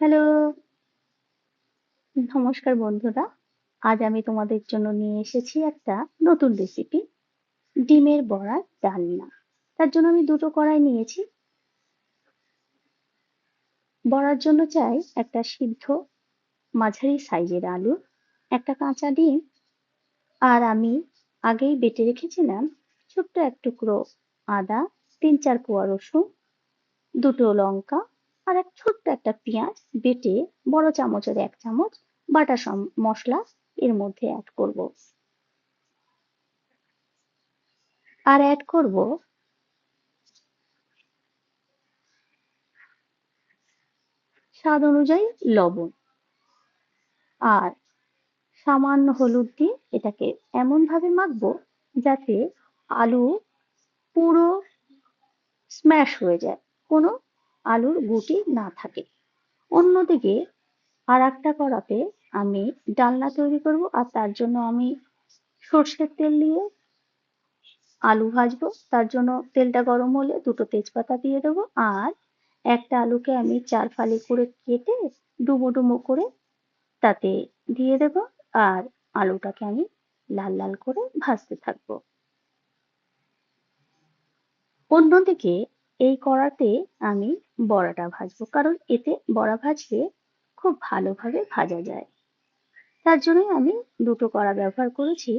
Hello, নমস্কার বন্ধুরা। আজ আমি তোমাদের জন্য নিয়ে এসেছি একটা নতুন রেসিপি, ডিমের বড়ার ডালনা। তার জন্য আমি দুটো কড়াই নিয়েছি। বড়ার জন্য চাই একটা সিদ্ধ মাঝারি সাইজের আলু, একটা কাঁচা ডিম, আর আমি আগেই বেটে রেখেছিলাম ছোট্ট এক টুকরো আদা, ৩-৪ কোয়া রসুন, দুটো লঙ্কা আর এক ছোট্ট একটা পেঁয়াজ বেটে বড় চামচের ১ চামচ বাটা মশলা এর মধ্যে অ্যাড করব। আর অ্যাড করব স্বাদ অনুযায়ী লবণ আর সামান্য হলুদ দিয়ে এটাকে এমন ভাবে মাখবো যাতে আলু পুরো স্ম্যাশ হয়ে যায়, কোনো আলুর গুটি না থাকে। অন্যদিকে আর একটা কড়াতে আমি ডালনা তৈরি করব, আর তার জন্য আমি সর্ষের তেল দিয়ে আলু ভাজবো। তার জন্য তেলটা গরম হলে দুটো তেজপাতা দিয়ে দেবো, আর একটা আলুকে আমি 4 ফালি করে কেটে ডুমো ডুমো করে তাতে দিয়ে দেবো, আর আলুটাকে আমি লাল লাল করে ভাজতে থাকবো। অন্যদিকে এই কড়াতে আমি বড়াটা ভাজবো, কারণ এতে বড়া ভাজলে খুব ভালোভাবে ভাজা যায়। তার জন্যই আমি দুটো কড়া ব্যবহার করেছি।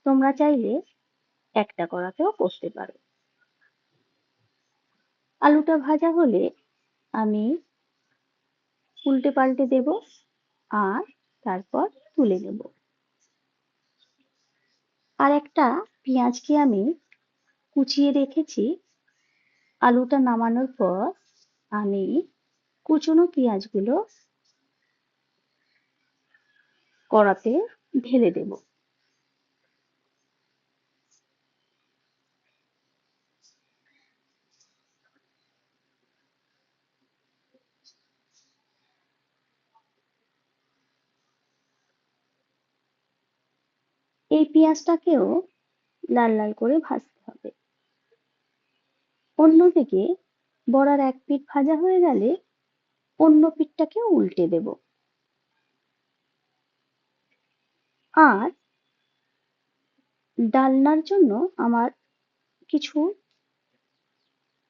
তোমরা চাইলে একটা কড়াতেও করতে পারো। আলুটা ভাজা হলে আমি উল্টে পাল্টে দেব আর তারপর তুলে নেব। আর একটা পেঁয়াজকে আমি কুচিয়ে রেখেছি। আলুটা নামানোর পর আমি কুচনো পেঁয়াজগুলো কড়াতে ঢেলে দেব। এই পেঁয়াজটাকেও লাল লাল করে ভাজতে হবে। অন্যদিকে বড়ার এক পিঠ ভাজা হয়ে গেলে অন্য পিঠটাকেও উল্টে দেব। আর ডালনার জন্য আমার কিছু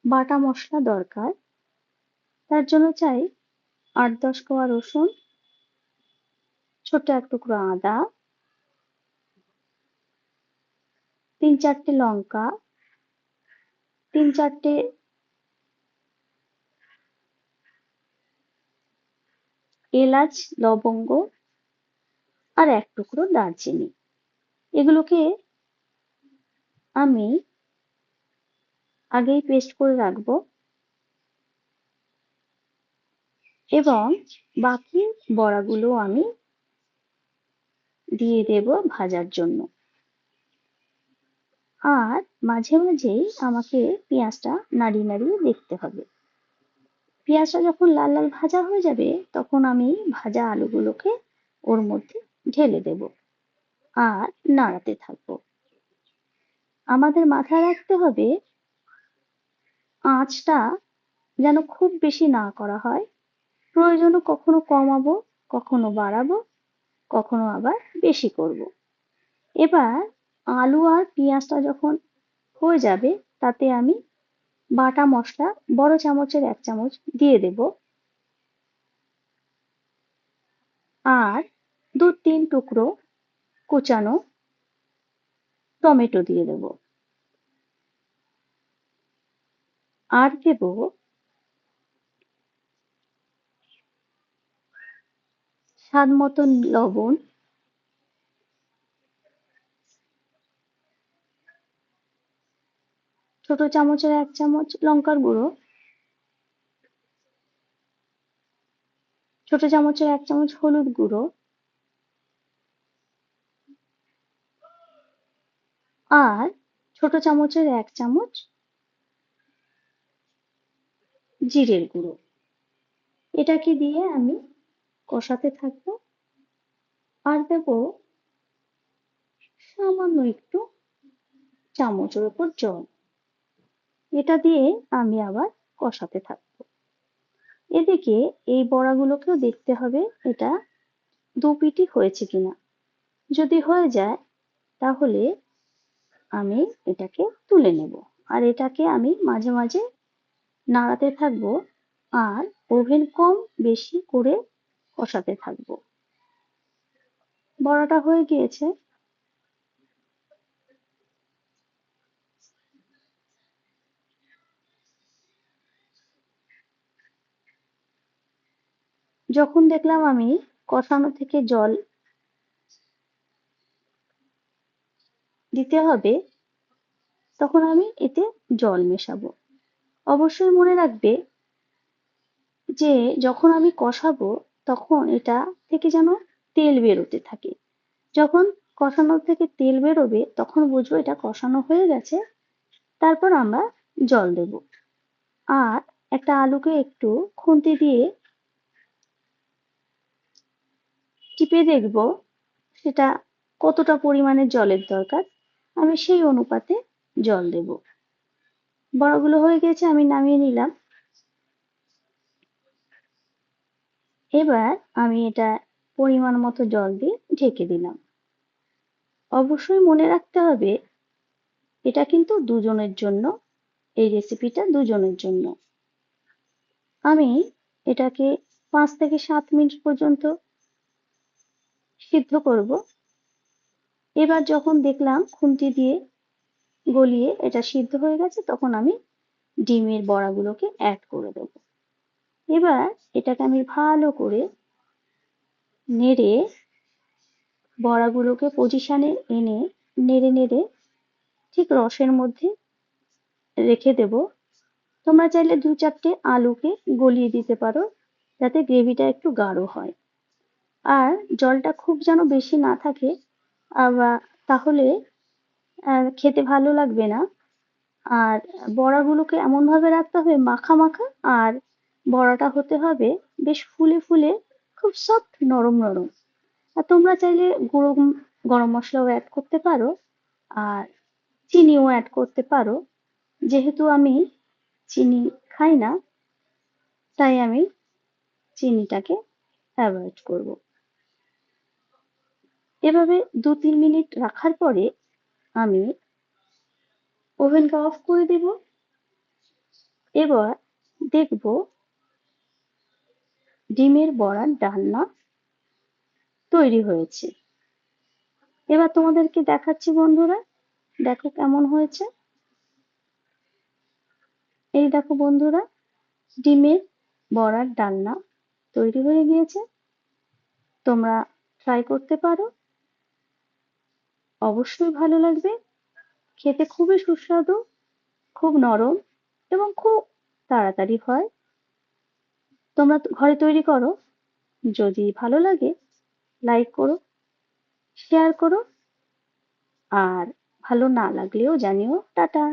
বাটা মশলা দরকার। তার জন্য চাই ৮-১০ কোয়া রসুন, ছোট্ট এক টুকরো আদা, ৩-৪টে লঙ্কা, ৩-৪টে এলাচ, লবঙ্গ আর এক টুকরো দারচিনি। এগুলোকে আমি আগেই পেস্ট করে রাখবো, এবং বাকি বড়াগুলো আমি দিয়ে দেব ভাজার জন্য। আর মাঝে মাঝেই আমাকে পেঁয়াজটা নাড়িয়ে নাড়িয়ে দেখতে হবে। পেঁয়াজটা যখন লাল লাল ভাজা হয়ে যাবে তখন আমি ভাজা আলুগুলোকে ওর মধ্যে ঢেলে দেব আর নাড়াতে থাকবো। আমাদের মাথায় রাখতে হবে আঁচটা যেন খুব বেশি না করা হয়। প্রয়োজনে কখনো কমাবো, কখনো বাড়াবো, কখনো আবার বেশি করব। এবার আলু আর পেঁয়াজটা যখন হয়ে যাবে তাতে আমি বাটা মশলা বড় চামচের ১ চামচ দিয়ে দেব, আর ২-৩ টুকরো কুচানো টমেটো দিয়ে দেব, আর দেব স্বাদ মতন লবণ, ছোট চামচের ১ চামচ লঙ্কার গুঁড়ো, ছোট চামচের ১ চামচ হলুদ গুঁড়ো, আর ছোট চামচের ১ চামচ জিরের গুঁড়ো। এটাকে দিয়ে আমি কষাতে থাকবো, আর দেব সামান্য একটু চামচের উপর জল। এটা দিয়ে আমি আবার কষাতে থাকবো। এদিকে এই বড়াগুলোকেও দেখতে হবে এটা দু পিটি হয়েছে কিনা। যদি হয়ে যায় তাহলে আমি এটাকে তুলে নেব। আর এটাকে আমি মাঝে মাঝে নাড়াতে থাকবো আর ওভেন কম বেশি করে কষাতে থাকবো। বড়াটা হয়ে গিয়েছে। যখন দেখলাম আমি কষানো থেকে জল দিতে হবে, তখন আমি এতে জল মেশাবো। অবশ্যই মনে রাখবে যে যখন আমি কষাবো তখন এটা থেকে যেন তেল বেরোতে থাকে। যখন কষানোর থেকে তেল বেরোবে তখন বুঝবো এটা কষানো হয়ে গেছে। তারপর আমরা জল দেব। আর একটা আলুকে একটু খুন্তি দিয়ে টিপে দেখবো সেটা কতটা পরিমাণে জলের দরকার। আমি সেই অনুপাতে জল দেব। বড়াগুলো হয়ে গেছে, আমি নামিয়ে নিলাম। এবার আমি এটা পরিমাণ মতো জল দিয়ে ঢেকে দিলাম। অবশ্যই মনে রাখতে হবে এটা কিন্তু দুজনের জন্য, এই রেসিপিটা দুজনের জন্য। আমি এটাকে 5 থেকে 7 মিনিট পর্যন্ত সিদ্ধ করব। এবার যখন দেখলাম খুন্তি দিয়ে গলিয়ে এটা সিদ্ধ হয়ে গেছে তখন আমি ডিমের বড়াগুলোকে অ্যাড করে দেব। এবার এটাকে আমি ভালো করে নেড়ে বড়াগুলোকে পজিশনে এনে নেড়ে নেড়ে ঠিক রসের মধ্যে রেখে দেব। তোমরা চাইলে 2-4টে আলুকে গলিয়ে দিতে পারো যাতে গ্রেভিটা একটু গাঢ় হয়। আর জলটা খুব যেন বেশি না থাকে, আবার তাহলে খেতে ভালো লাগবে না। আর বড়াগুলোকে এমন ভাবে রাখতে হবে মাখা মাখা, আর বড়াটা হতে হবে বেশ ফুলে ফুলে খুব সফট নরম নরম। আর তোমরা চাইলে গুঁড়ো গরম মশলাও অ্যাড করতে পারো আর চিনিও অ্যাড করতে পারো। যেহেতু আমি চিনি খাই না তাই আমি চিনিটাকে অ্যাভয়েড করব। এভাবে 2-3 মিনিট রাখার পরে আমি ওভেনটা অফ করে দেব। এবার দেখব ডিমের বড়ার ডালনা তৈরি হয়েছে। এবার তোমাদেরকে দেখাচ্ছি বন্ধুরা, দেখো কেমন হয়েছে। এই দেখো বন্ধুরা, ডিমের বড়ার ডালনা তৈরি হয়ে গিয়েছে। তোমরা ট্রাই করতে পারো, অবশ্যই ভালো লাগবে। খেতে খুবই সুস্বাদু, খুব নরম এবং খুব তাড়াতাড়ি হয়। তোমরা ঘরে তৈরি করো। যদি ভালো লাগে লাইক করো, শেয়ার করো, আর ভালো না লাগলেও জানিও। টাটা।